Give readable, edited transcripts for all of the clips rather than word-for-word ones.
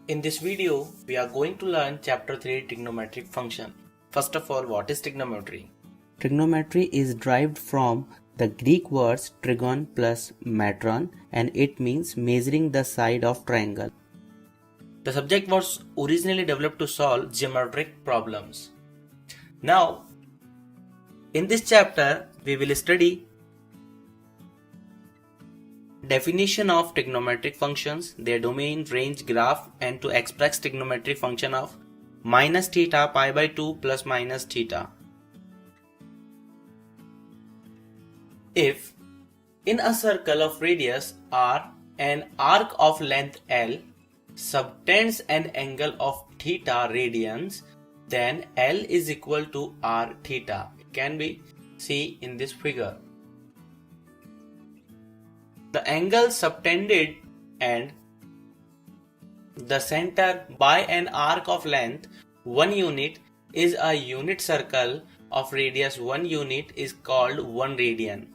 In this video, we are going to learn chapter 3 trigonometric function. First of all, what is trigonometry? Trigonometry is derived from the Greek words trigon plus metron, and it means measuring the side of triangle. The subject was originally developed to solve geometric problems. Now, in this chapter, we will study definition of trigonometric functions, their domain, range, graph, and to express trigonometric function of minus theta pi by 2 plus minus theta. If in a circle of radius r an arc of length L subtends an angle of theta radians, then L is equal to r theta. It can be seen in this figure. The angle subtended and the center by an arc of length 1 unit is a unit circle of radius 1 unit is called 1 radian.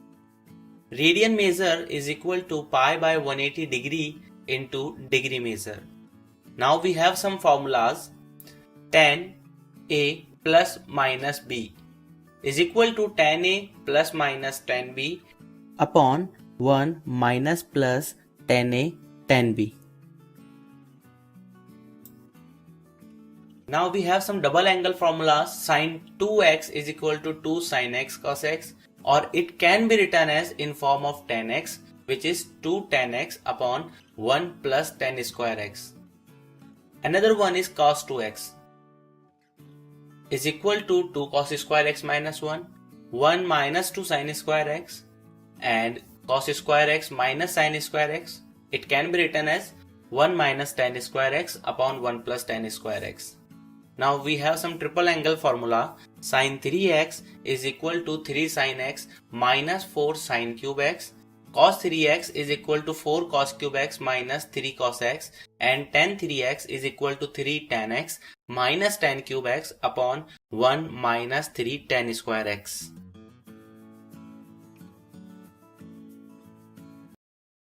Radian measure is equal to pi by 180 degree into degree measure. Now we have some formulas. Tan A plus minus B is equal to tan A plus minus tan B Upon 1 minus plus tan A tan B. Now we have some double angle formulas. Sin 2x is equal to 2 sin x cos x, or it can be written as in form of tan x, which is 2 tan x upon 1 plus tan square x. Another one is cos 2x is equal to 2 cos square x minus 1, 1 minus 2 sin square x, and cos square x minus sin square x. It can be written as 1 minus tan square x upon 1 plus tan square x. Now we have some triple angle formula. Sin 3x is equal to 3 sin x minus 4 sin cube x. Cos 3x is equal to 4 cos cube x minus 3 cos x, and tan 3x is equal to 3 tan x minus tan cube x upon 1 minus 3 tan square x.